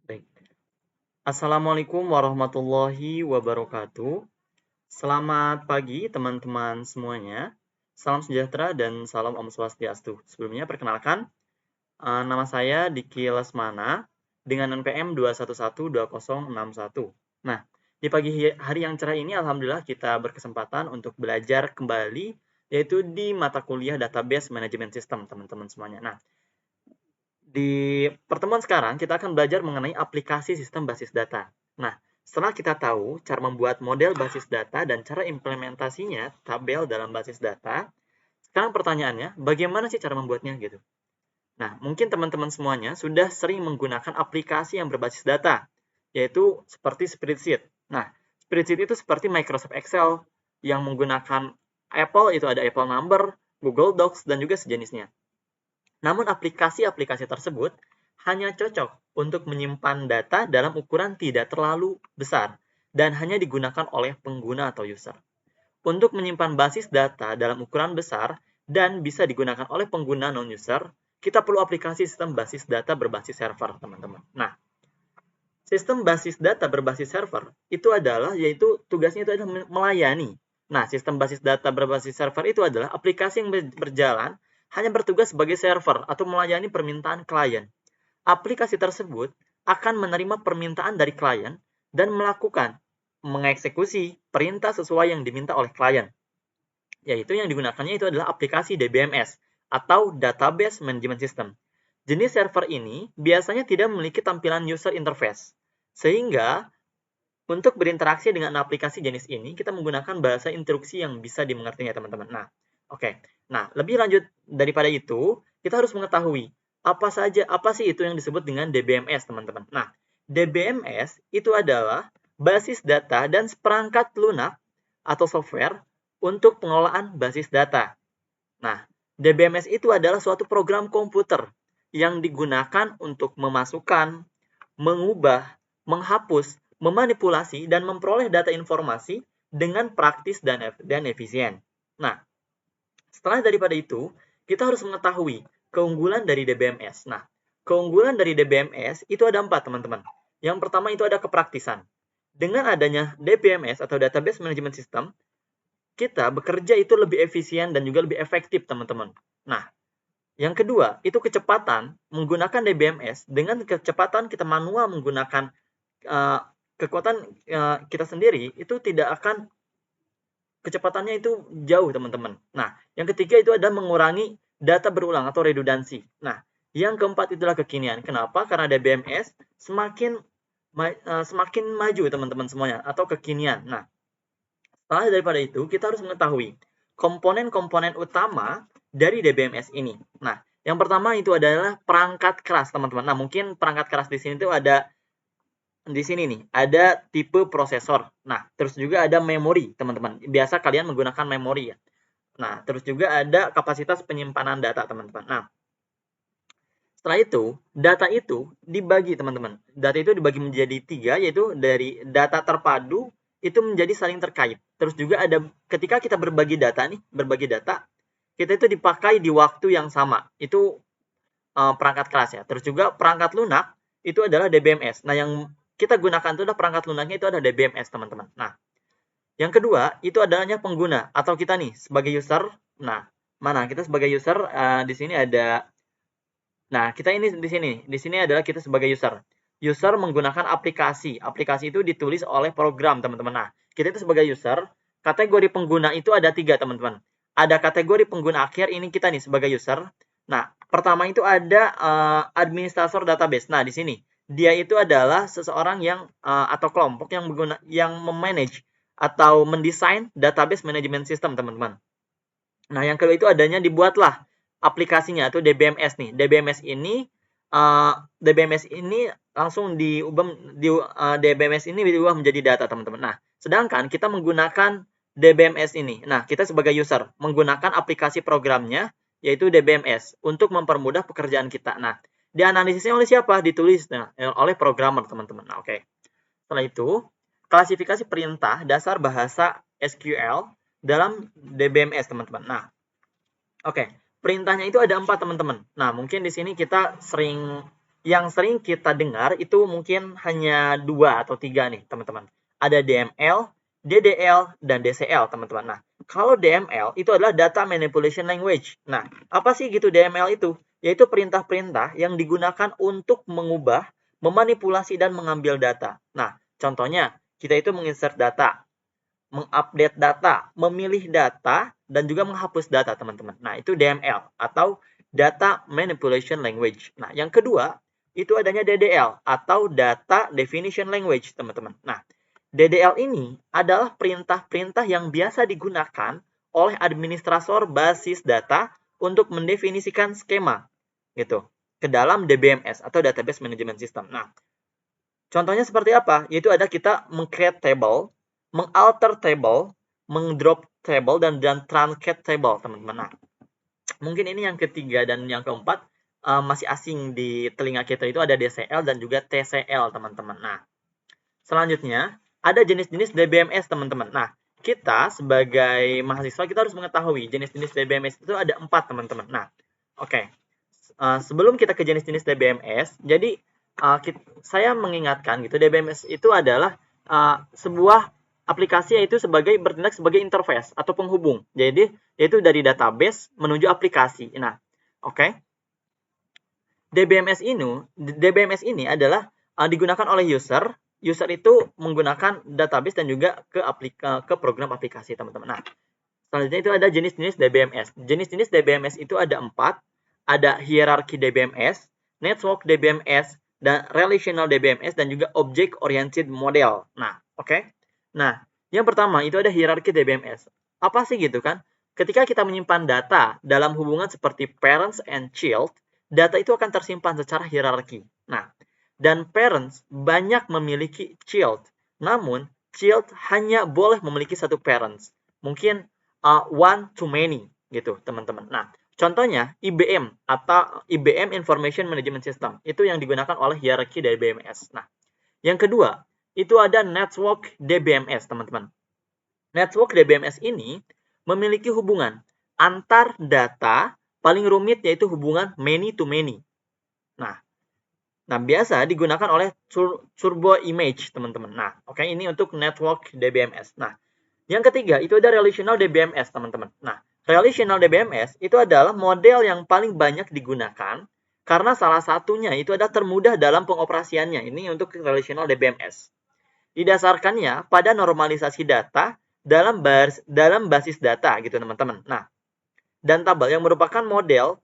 Baik. Assalamualaikum warahmatullahi wabarakatuh. Selamat pagi teman-teman semuanya. Salam sejahtera dan salam Om Swastiastu. Sebelumnya perkenalkan, nama saya Diki Lesmana dengan NPM 2112061. Nah, di pagi hari yang cerah ini alhamdulillah kita berkesempatan untuk belajar kembali yaitu di mata kuliah Database Management System teman-teman semuanya. Nah, di pertemuan sekarang, kita akan belajar mengenai aplikasi sistem basis data. Nah, setelah kita tahu cara membuat model basis data dan cara implementasinya, tabel dalam basis data, sekarang pertanyaannya, bagaimana sih cara membuatnya gitu? Nah, mungkin teman-teman semuanya sudah sering menggunakan aplikasi yang berbasis data, yaitu seperti Spreadsheet. Nah, Spreadsheet itu seperti Microsoft Excel yang menggunakan Apple, itu ada Apple Number, Google Docs, dan juga sejenisnya. Namun aplikasi-aplikasi tersebut hanya cocok untuk menyimpan data dalam ukuran tidak terlalu besar dan hanya digunakan oleh pengguna atau user. Untuk menyimpan basis data dalam ukuran besar dan bisa digunakan oleh pengguna non-user, kita perlu aplikasi sistem basis data berbasis server, teman-teman. Nah, sistem basis data berbasis server itu adalah, yaitu tugasnya itu adalah melayani. Nah, sistem basis data berbasis server itu adalah aplikasi yang berjalan hanya bertugas sebagai server atau melayani permintaan klien. Aplikasi tersebut akan menerima permintaan dari klien dan mengeksekusi perintah sesuai yang diminta oleh klien. Yaitu yang digunakannya itu adalah aplikasi DBMS atau Database Management System. Jenis server ini biasanya tidak memiliki tampilan user interface. Sehingga untuk berinteraksi dengan aplikasi jenis ini, kita menggunakan bahasa instruksi yang bisa dimengerti ya teman-teman. Nah, oke. Nah, lebih lanjut daripada itu, kita harus mengetahui apa sih itu yang disebut dengan DBMS, teman-teman. Nah, DBMS itu adalah basis data dan seperangkat lunak atau software untuk pengelolaan basis data. Nah, DBMS itu adalah suatu program komputer yang digunakan untuk memasukkan, mengubah, menghapus, memanipulasi, dan memperoleh data informasi dengan praktis dan efisien. Nah, setelah daripada itu, kita harus mengetahui keunggulan dari DBMS. Nah, keunggulan dari DBMS itu ada 4, teman-teman. Yang pertama itu ada kepraktisan. Dengan adanya DBMS atau Database Management System, kita bekerja itu lebih efisien dan juga lebih efektif, teman-teman. Nah, yang kedua, itu kecepatan menggunakan DBMS. Dengan kecepatan kita manual menggunakan kekuatan kita sendiri, itu tidak akan, kecepatannya itu jauh, teman-teman. Nah, yang ketiga itu adalah mengurangi data berulang atau redundansi. Nah, yang keempat itulah kekinian. Kenapa? Karena DBMS semakin maju, teman-teman semuanya, atau kekinian. Nah, setelah daripada itu, kita harus mengetahui komponen-komponen utama dari DBMS ini. Nah, yang pertama itu adalah perangkat keras, teman-teman. Nah, mungkin perangkat keras di sini itu ada di sini nih, ada tipe prosesor. Nah, terus juga ada memori, teman-teman. Biasa kalian menggunakan memori ya. Nah, terus juga ada kapasitas penyimpanan data, teman-teman. Nah, setelah itu, data itu dibagi, teman-teman. Data itu dibagi menjadi 3, yaitu dari data terpadu itu menjadi saling terkait. Terus juga ada ketika kita berbagi data nih, kita itu dipakai di waktu yang sama. Itu perangkat keras ya. Terus juga perangkat lunak itu adalah DBMS. Nah, yang kita gunakan itu adalah perangkat lunaknya itu adalah DBMS, teman-teman. Nah, yang kedua itu adanya pengguna atau kita nih sebagai user. Nah, mana kita sebagai user di sini ada. Nah, kita ini di sini. Di sini adalah kita sebagai user. User menggunakan aplikasi. Aplikasi itu ditulis oleh program, teman-teman. Nah, kita itu sebagai user, kategori pengguna itu ada 3, teman-teman. Ada kategori pengguna akhir, ini kita nih sebagai user. Nah, pertama itu ada administrator database. Nah, di sini dia itu adalah seseorang yang atau kelompok yang memanage atau mendesain database management system, teman-teman. Nah, yang kedua itu adanya dibuatlah aplikasinya atau DBMS nih. DBMS ini langsung DBMS ini diubah menjadi data, teman-teman. Nah, sedangkan kita menggunakan DBMS ini. Nah, kita sebagai user menggunakan aplikasi programnya yaitu DBMS untuk mempermudah pekerjaan kita. Nah, dianalisisnya oleh siapa? Ditulis oleh programmer, teman-teman. Nah, oke. Setelah itu, klasifikasi perintah dasar bahasa SQL dalam DBMS, teman-teman. Nah, oke. Perintahnya itu ada 4, teman-teman. Nah, mungkin di sini kita sering yang sering kita dengar itu mungkin hanya 2 atau 3 nih, teman-teman. Ada DML, DDL, dan DCL, teman-teman. Nah, kalau DML itu adalah Data Manipulation Language. Nah, apa sih gitu DML itu? Yaitu perintah-perintah yang digunakan untuk mengubah, memanipulasi, dan mengambil data. Nah, contohnya, kita itu menginsert data, mengupdate data, memilih data, dan juga menghapus data, teman-teman. Nah, itu DML atau Data Manipulation Language. Nah, yang kedua, itu adanya DDL atau Data Definition Language, teman-teman. Nah, DDL ini adalah perintah-perintah yang biasa digunakan oleh administrator basis data untuk mendefinisikan skema gitu ke dalam DBMS atau Database Management System. Nah, contohnya seperti apa? Yaitu ada kita meng-create table, meng-alter table, meng-drop table, dan truncate table, teman-teman. Nah, mungkin ini yang ketiga dan yang keempat masih asing di telinga kita, itu ada DCL dan juga TCL, teman-teman. Nah, selanjutnya ada jenis-jenis DBMS, teman-teman. Nah, kita sebagai mahasiswa kita harus mengetahui jenis-jenis DBMS itu ada 4, teman-teman. Nah, oke. Sebelum kita ke jenis-jenis DBMS, jadi saya mengingatkan gitu, DBMS itu adalah sebuah aplikasi yaitu bertindak sebagai interface atau penghubung. Jadi yaitu dari database menuju aplikasi. Nah, oke. DBMS ini adalah digunakan oleh user. User itu menggunakan database dan juga ke program aplikasi, teman-teman. Nah, selanjutnya itu ada jenis-jenis DBMS. Jenis-jenis DBMS itu ada 4. Ada hierarchy DBMS, network DBMS, dan relational DBMS, dan juga object oriented model. Nah, oke. Nah, yang pertama itu ada hierarchy DBMS. Apa sih gitu kan? Ketika kita menyimpan data dalam hubungan seperti parents and child, data itu akan tersimpan secara hierarki. Nah, dan parents banyak memiliki child. Namun, child hanya boleh memiliki satu parents. Mungkin one to many gitu, teman-teman. Nah, contohnya IBM atau IBM Information Management System itu yang digunakan oleh hierarki DBMS. Nah, yang kedua itu ada network DBMS, teman-teman. Network DBMS ini memiliki hubungan antar data paling rumit yaitu hubungan many to many. Nah, biasa digunakan oleh turbo image, teman-teman. Nah, oke, ini untuk network DBMS. Nah, yang ketiga itu ada relational DBMS, teman-teman. Nah, relational DBMS itu adalah model yang paling banyak digunakan karena salah satunya itu ada termudah dalam pengoperasiannya. Ini untuk relational DBMS. Didasarkannya pada normalisasi data dalam basis data gitu, teman-teman. Nah, dan tabel yang merupakan model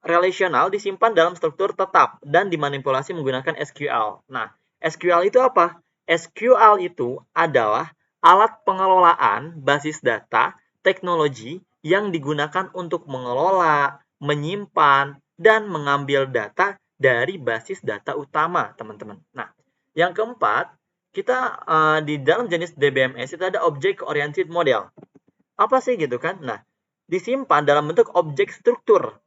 relasional disimpan dalam struktur tetap dan dimanipulasi menggunakan SQL. Nah, SQL itu apa? SQL itu adalah alat pengelolaan basis data teknologi yang digunakan untuk mengelola, menyimpan, dan mengambil data dari basis data utama, teman-teman. Nah, yang keempat, kita di dalam jenis DBMS itu ada Object Oriented Model. Apa sih gitu kan? Nah, disimpan dalam bentuk objek struktur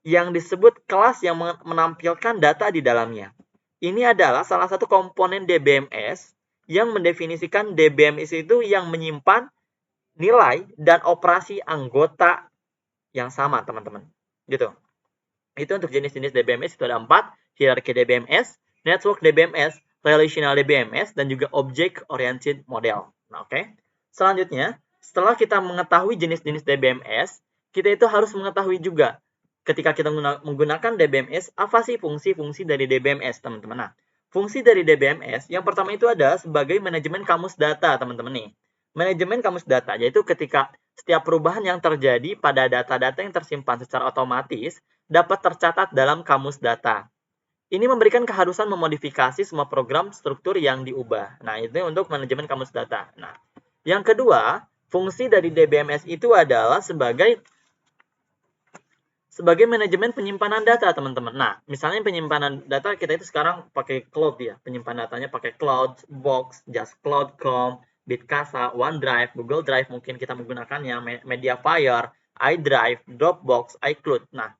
yang disebut kelas yang menampilkan data di dalamnya. Ini adalah salah satu komponen DBMS yang mendefinisikan DBMS itu yang menyimpan nilai dan operasi anggota yang sama, teman-teman. Gitu. Itu untuk jenis-jenis DBMS itu ada 4, hierarchy DBMS, network DBMS, relational DBMS, dan juga object oriented model. Nah, oke. Selanjutnya, setelah kita mengetahui jenis-jenis DBMS, kita itu harus mengetahui juga ketika kita menggunakan DBMS, apa sih fungsi-fungsi dari DBMS, teman-teman? Nah, fungsi dari DBMS, yang pertama itu ada sebagai manajemen kamus data, teman-teman nih. Manajemen kamus data, yaitu ketika setiap perubahan yang terjadi pada data-data yang tersimpan secara otomatis dapat tercatat dalam kamus data. Ini memberikan keharusan memodifikasi semua program struktur yang diubah. Nah, itu untuk manajemen kamus data. Nah, yang kedua, fungsi dari DBMS itu adalah sebagai manajemen penyimpanan data, teman-teman. Nah, misalnya penyimpanan data kita itu sekarang pakai cloud ya. Penyimpanan datanya pakai cloud, box, just cloud.com, Bitcasa, OneDrive, Google Drive mungkin kita menggunakannya, Mediafire, iDrive, Dropbox, iCloud. Nah,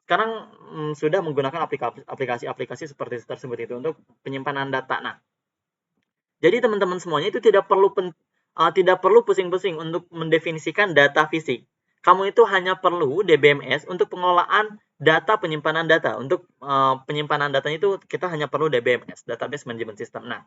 sekarang sudah menggunakan aplikasi-aplikasi seperti tersebut itu untuk penyimpanan data. Nah, jadi teman-teman semuanya itu tidak perlu pusing-pusing untuk mendefinisikan data fisik. Kamu itu hanya perlu DBMS untuk pengelolaan data penyimpanan data. Untuk penyimpanan datanya itu kita hanya perlu DBMS, Database Management System. Nah,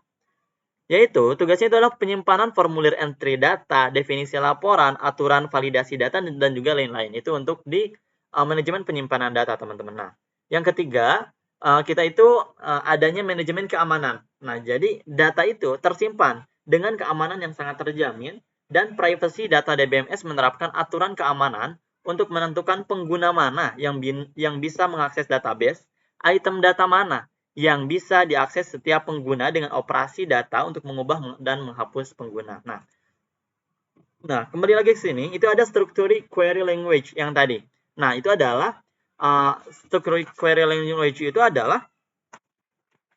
yaitu tugasnya itu adalah penyimpanan formulir entry data, definisi laporan, aturan validasi data, dan juga lain-lain. Itu untuk di manajemen penyimpanan data, teman-teman. Nah, yang ketiga, kita itu adanya manajemen keamanan. Nah, jadi data itu tersimpan dengan keamanan yang sangat terjamin, dan privacy data DBMS menerapkan aturan keamanan untuk menentukan pengguna mana yang bisa mengakses database, item data mana yang bisa diakses setiap pengguna dengan operasi data untuk mengubah dan menghapus pengguna. Nah, kembali lagi ke sini, itu ada structured query language yang tadi. Nah, itu adalah structured query language itu adalah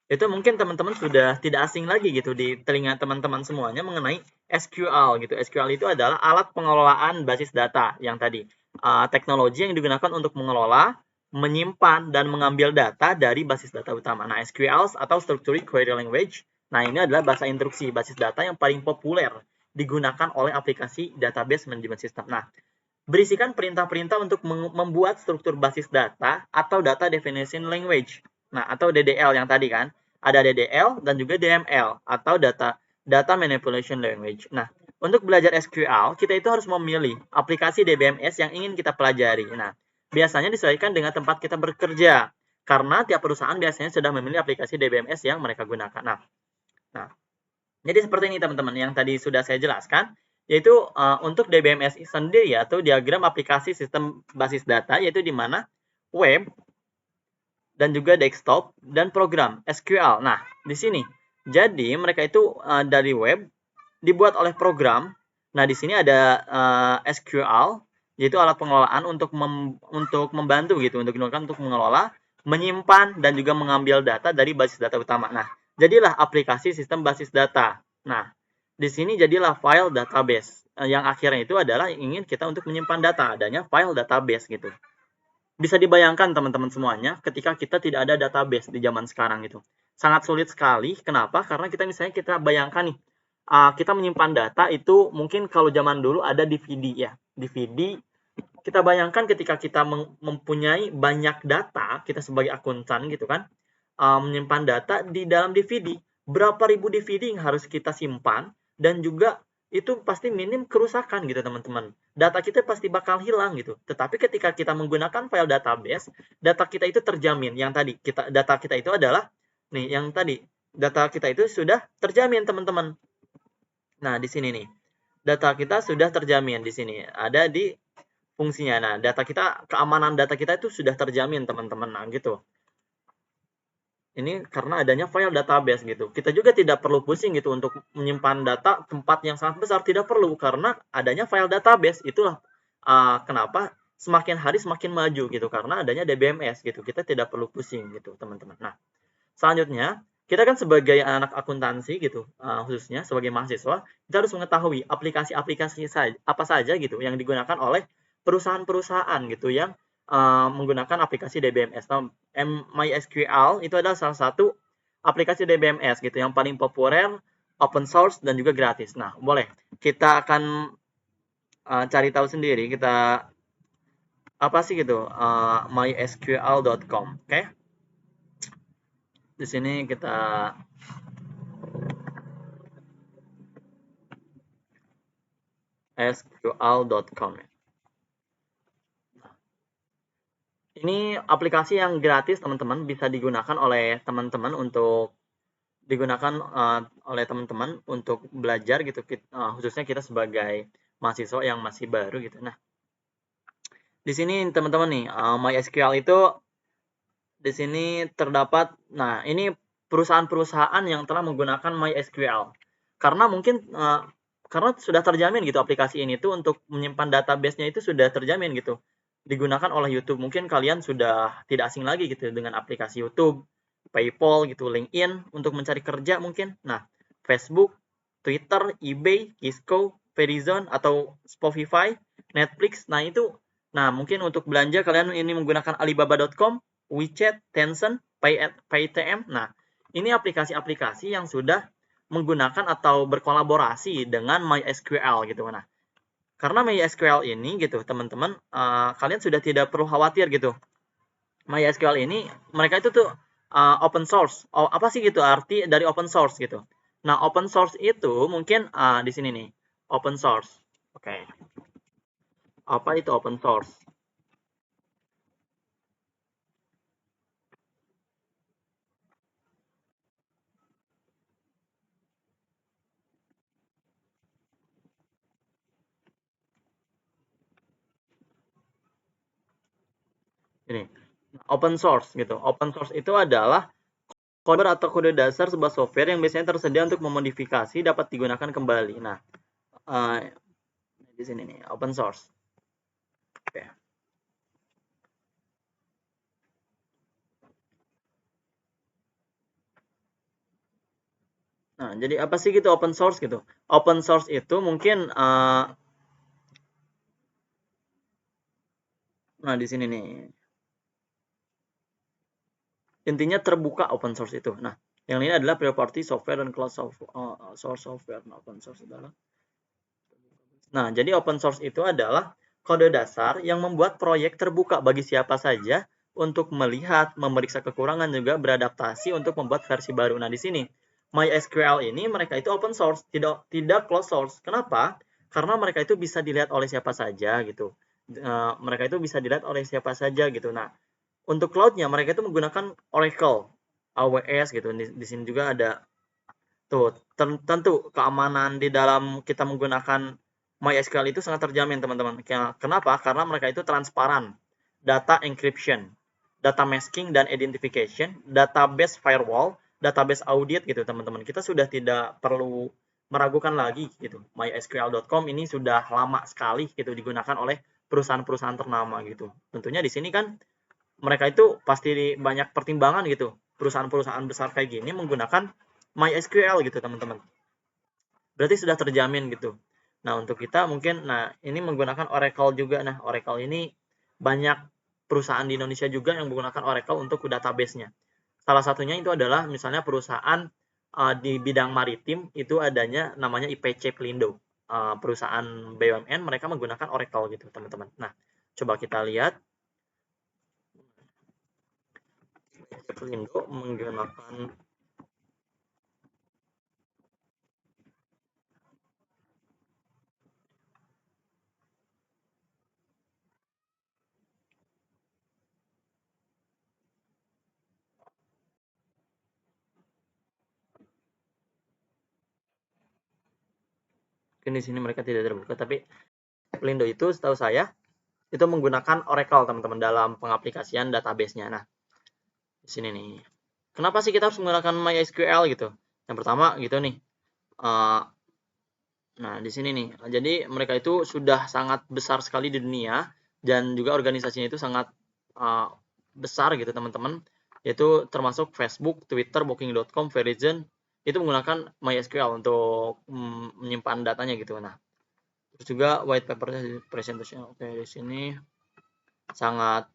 itu mungkin teman-teman sudah tidak asing lagi gitu di telinga teman-teman semuanya mengenai SQL gitu. SQL itu adalah alat pengelolaan basis data yang tadi. Teknologi yang digunakan untuk mengelola, menyimpan, dan mengambil data dari basis data utama. Nah, SQL atau Structured Query Language, nah ini adalah bahasa instruksi basis data yang paling populer digunakan oleh aplikasi database management system. Nah, berisikan perintah-perintah untuk membuat struktur basis data atau data definition language. Nah, atau DDL yang tadi kan. Ada DDL dan juga DML atau data manipulation language. Nah, untuk belajar SQL, kita itu harus memilih aplikasi DBMS yang ingin kita pelajari. Nah, biasanya disesuaikan dengan tempat kita bekerja. Karena tiap perusahaan biasanya sudah memilih aplikasi DBMS yang mereka gunakan. Nah jadi seperti ini teman-teman yang tadi sudah saya jelaskan, yaitu untuk DBMS sendiri atau diagram aplikasi sistem basis data, yaitu di mana web dan juga desktop dan program SQL. Nah, di sini jadi mereka itu dari web dibuat oleh program. Nah, di sini ada SQL, yaitu alat pengelolaan untuk membantu gitu, untuk digunakan untuk mengelola, menyimpan, dan juga mengambil data dari basis data utama. Nah, jadilah aplikasi sistem basis data. Nah, di sini jadilah file database. Yang akhirnya itu adalah ingin kita untuk menyimpan data, adanya file database gitu. Bisa dibayangkan teman-teman semuanya ketika kita tidak ada database di zaman sekarang itu. Sangat sulit sekali. Kenapa? Karena kita bayangkan nih, kita menyimpan data itu mungkin kalau zaman dulu ada DVD ya. DVD, kita bayangkan ketika kita mempunyai banyak data, kita sebagai akuntan gitu kan, menyimpan data di dalam DVD. Berapa ribu DVD yang harus kita simpan, dan juga itu pasti minim kerusakan gitu teman-teman. Data kita pasti bakal hilang gitu. Tetapi ketika kita menggunakan file database, data kita itu terjamin. Yang tadi data kita itu adalah nih yang tadi data kita itu sudah terjamin teman-teman. Nah, di sini nih. Data kita sudah terjamin di sini. Ada di fungsinya. Nah, keamanan data kita itu sudah terjamin teman-teman. Nah, gitu. Ini karena adanya file database gitu. Kita juga tidak perlu pusing gitu untuk menyimpan data tempat yang sangat besar, tidak perlu karena adanya file database. Itulah kenapa semakin hari semakin maju gitu karena adanya DBMS gitu. Kita tidak perlu pusing gitu, teman-teman. Nah, selanjutnya kita kan sebagai anak akuntansi gitu, khususnya sebagai mahasiswa, kita harus mengetahui aplikasi-aplikasi apa saja gitu yang digunakan oleh perusahaan-perusahaan gitu yang menggunakan aplikasi DBMS. Nah, MySQL itu adalah salah satu aplikasi DBMS gitu yang paling populer, open source dan juga gratis. Nah, boleh kita akan cari tahu sendiri kita apa sih gitu mysql.com, oke? Di sini kita sql.com. Ini aplikasi yang gratis teman-teman, bisa digunakan oleh teman-teman untuk belajar gitu, khususnya kita sebagai mahasiswa yang masih baru gitu. Nah, di sini teman-teman nih, MySQL itu di sini terdapat, nah ini perusahaan-perusahaan yang telah menggunakan MySQL. Karena mungkin karena sudah terjamin gitu aplikasi ini tuh untuk menyimpan database-nya itu sudah terjamin gitu. Digunakan oleh YouTube. Mungkin kalian sudah tidak asing lagi gitu dengan aplikasi YouTube, PayPal gitu, LinkedIn untuk mencari kerja mungkin. Nah, Facebook, Twitter, eBay, Kisco, Verizon atau Spotify, Netflix. Nah, mungkin untuk belanja kalian ini menggunakan Alibaba.com, WeChat, Tencent, Paytm. Nah, ini aplikasi-aplikasi yang sudah menggunakan atau berkolaborasi dengan MySQL gitu. Nah, karena MySQL ini gitu teman-teman, kalian sudah tidak perlu khawatir gitu MySQL ini mereka itu tuh open source. Oh, apa sih gitu arti dari open source gitu. Nah, open source itu mungkin di sini nih, open source. Oke. Apa itu open source? Ini open source gitu. Open source itu adalah kode atau kode dasar sebuah software yang biasanya tersedia untuk memodifikasi dapat digunakan kembali. Nah, uh, di sini nih open source. Oke. Nah, jadi apa sih gitu open source gitu? Open source itu mungkin nah di sini nih. Intinya terbuka open source itu. Nah, yang ini adalah property software dan cloud source software. Nah, open source adalah. Nah, jadi open source itu adalah kode dasar yang membuat proyek terbuka bagi siapa saja untuk melihat, memeriksa kekurangan juga beradaptasi untuk membuat versi baru. Nah, di sini MySQL ini mereka itu open source, tidak closed source. Kenapa? Karena mereka itu bisa dilihat oleh siapa saja gitu. Mereka itu bisa dilihat oleh siapa saja gitu. Nah, untuk cloud-nya mereka itu menggunakan Oracle, AWS gitu. Di sini juga ada tuh tentu keamanan di dalam kita menggunakan MySQL itu sangat terjamin teman-teman. Kenapa? Karena mereka itu transparan. Data encryption, data masking dan identification, database firewall, database audit gitu teman-teman. Kita sudah tidak perlu meragukan lagi gitu. MySQL.com ini sudah lama sekali gitu digunakan oleh perusahaan-perusahaan ternama gitu. Tentunya di sini kan mereka itu pasti banyak pertimbangan gitu. Perusahaan-perusahaan besar kayak gini menggunakan MySQL gitu teman-teman. Berarti sudah terjamin gitu. Nah untuk kita mungkin, nah ini menggunakan Oracle juga. Nah Oracle ini banyak perusahaan di Indonesia juga yang menggunakan Oracle untuk database-nya. Salah satunya itu adalah misalnya perusahaan di bidang maritim itu adanya namanya IPC Pelindo. Perusahaan BUMN mereka menggunakan Oracle gitu teman-teman. Nah coba kita lihat Pelindo menggunakan. Mungkin di sini mereka tidak terbuka, tapi Pelindo itu setahu saya itu menggunakan Oracle teman-teman dalam pengaplikasian database-nya. Nah, di sini nih. Kenapa sih kita harus menggunakan MySQL gitu? Yang pertama gitu nih. Uh, nah, di sini nih. Jadi mereka itu sudah sangat besar sekali di dunia dan juga organisasinya itu sangat uh, besar gitu teman-teman. Yaitu termasuk Facebook, Twitter, Booking.com, Verizon itu menggunakan MySQL untuk menyimpan datanya gitu. Nah, terus juga white paper presentation. Oke, di sini sangat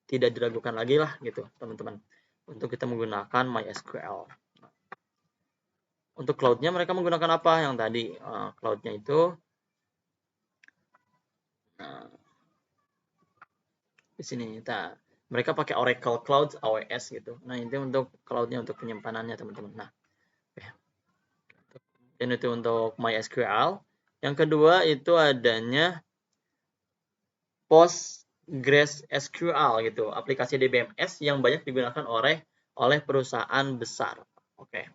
tidak diragukan lagi lah gitu teman-teman untuk kita menggunakan MySQL. Untuk cloud-nya mereka menggunakan apa yang tadi cloud-nya itu nah, di sini kita mereka pakai Oracle Cloud AWS gitu. Nah itu untuk cloud-nya untuk penyimpanannya teman-teman. Nah ini itu untuk MySQL. Yang kedua itu adanya PostgreSQL gitu, aplikasi DBMS yang banyak digunakan oleh perusahaan besar. Oke,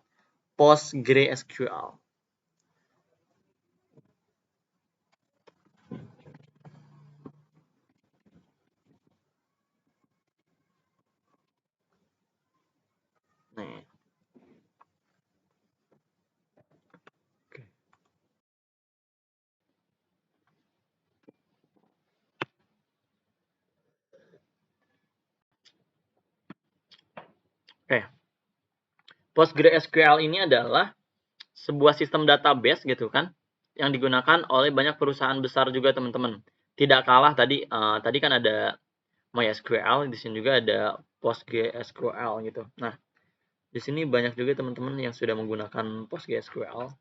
PostgreSQL. Nih. Oke. Oke. PostgreSQL ini adalah sebuah sistem database gitu kan yang digunakan oleh banyak perusahaan besar juga teman-teman. Tidak kalah tadi tadi kan ada MySQL, di sini juga ada PostgreSQL gitu. Nah, di sini banyak juga teman-teman yang sudah menggunakan PostgreSQL.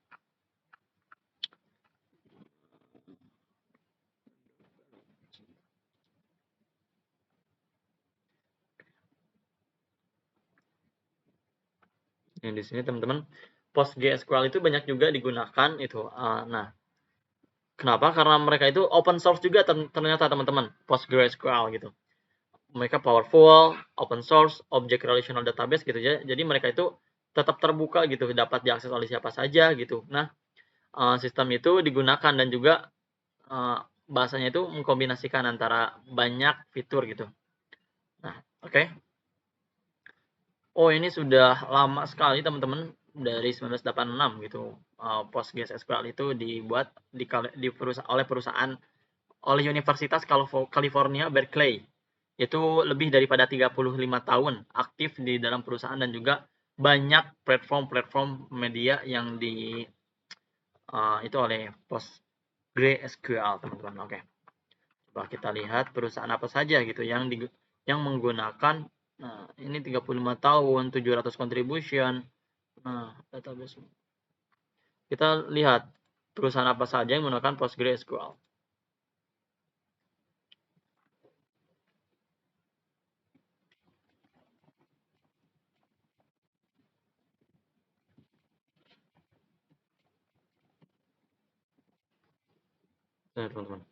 Yang di sini teman-teman, PostgreSQL itu banyak juga digunakan itu. Nah, kenapa? Karena mereka itu open source juga ternyata teman-teman, PostgreSQL gitu. Mereka powerful, open source, object relational database gitu ya. Jadi mereka itu tetap terbuka gitu, dapat diakses oleh siapa saja gitu. Nah, sistem itu digunakan dan juga bahasanya itu mengkombinasikan antara banyak fitur gitu. Nah, oke. Oh, ini sudah lama sekali teman-teman, dari 1986 gitu. PostgreSQL itu dibuat oleh Universitas California Berkeley. Itu lebih daripada 35 tahun aktif di dalam perusahaan dan juga banyak platform-platform media yang itu oleh PostgreSQL teman-teman. Oke. Coba kita lihat perusahaan apa saja gitu yang menggunakan. Nah, ini 35 tahun, 700 contribution. Nah, database. Kita lihat perusahaan apa saja yang menggunakan PostgreSQL. Nah, teman-teman.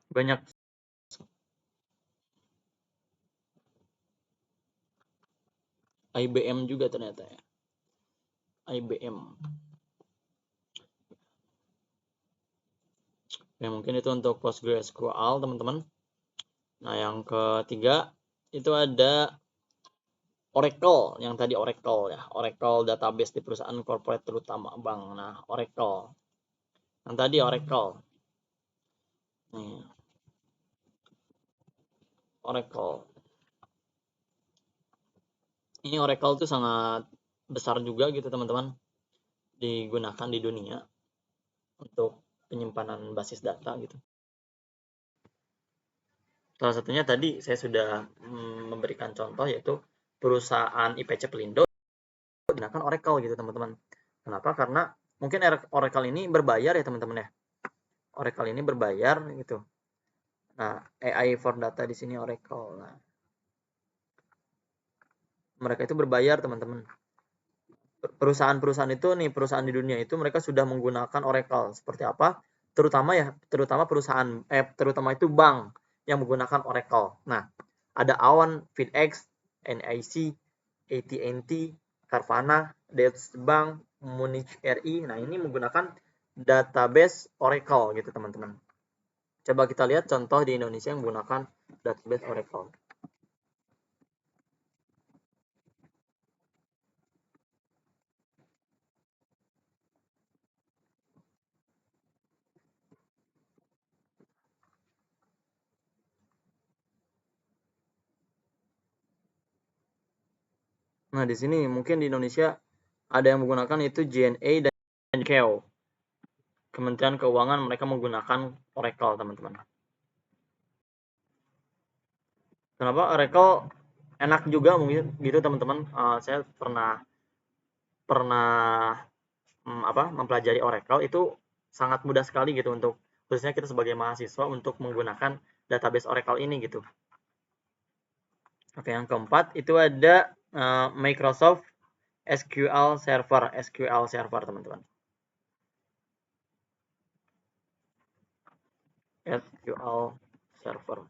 Banyak IBM juga ternyata ya. IBM. Ya, mungkin itu untuk PostgreSQL, teman-teman. Nah, yang ketiga itu ada Oracle, yang tadi Oracle ya. Oracle database di perusahaan corporate terutama bank. Nah, Oracle. Yang tadi Oracle. Nih, Oracle. Ini Oracle itu sangat besar juga gitu, teman-teman. Digunakan di dunia untuk penyimpanan basis data gitu. Salah satunya tadi saya sudah memberikan contoh, yaitu perusahaan IPC Pelindo gunakan Oracle gitu teman-teman. Kenapa? Karena mungkin Oracle ini berbayar ya teman-teman ya. Oracle ini berbayar gitu. Nah, AI for data di sini Oracle. Nah, mereka itu berbayar teman-teman. Perusahaan-perusahaan itu nih, perusahaan di dunia itu mereka sudah menggunakan Oracle. Seperti apa? Terutama terutama itu bank yang menggunakan Oracle. Nah, ada Awan, FedEx, NIC, AT&T, Carvana, Deutsche Bank, Munich RI. Nah, ini menggunakan database Oracle gitu, teman-teman. Coba kita lihat contoh di Indonesia yang menggunakan database Oracle. Nah, di sini mungkin di Indonesia ada yang menggunakan itu JNE dan KEO. Kementerian Keuangan mereka menggunakan Oracle, teman-teman. Kenapa Oracle enak juga mungkin gitu, teman-teman. Saya pernah pernah mempelajari Oracle, itu sangat mudah sekali gitu untuk khususnya kita sebagai mahasiswa untuk menggunakan database Oracle ini gitu. Oke, yang keempat itu ada Microsoft SQL Server teman-teman. SQL Server.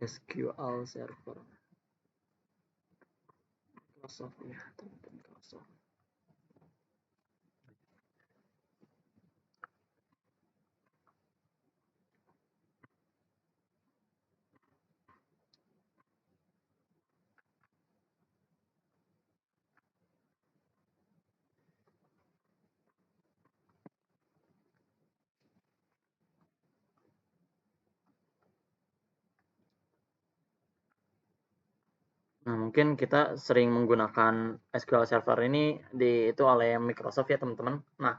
SQL Server. Microsoft ya, teman-teman, Microsoft. Nah, mungkin kita sering menggunakan SQL Server ini itu oleh Microsoft ya teman-teman. Nah,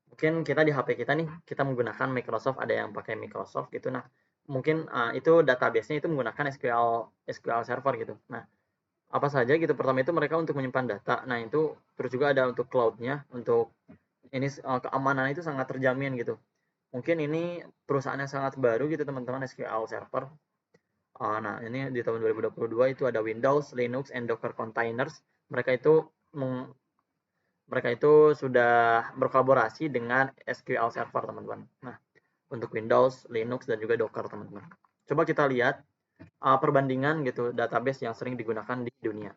mungkin kita di HP kita nih, kita menggunakan Microsoft, ada yang pakai Microsoft gitu. Nah, mungkin itu database-nya itu menggunakan SQL Server gitu. Nah, apa saja gitu, pertama itu mereka untuk menyimpan data. Nah, itu terus juga ada untuk cloud-nya, untuk ini keamanan itu sangat terjamin gitu. Mungkin ini perusahaan yang sangat baru gitu teman-teman, SQL Server. Nah, ini di tahun 2022 itu ada Windows, Linux, and Docker Containers. Mereka itu mereka itu sudah berkolaborasi dengan SQL Server, teman-teman. Nah, untuk Windows, Linux, dan juga Docker, teman-teman. Coba kita lihat perbandingan gitu database yang sering digunakan di dunia.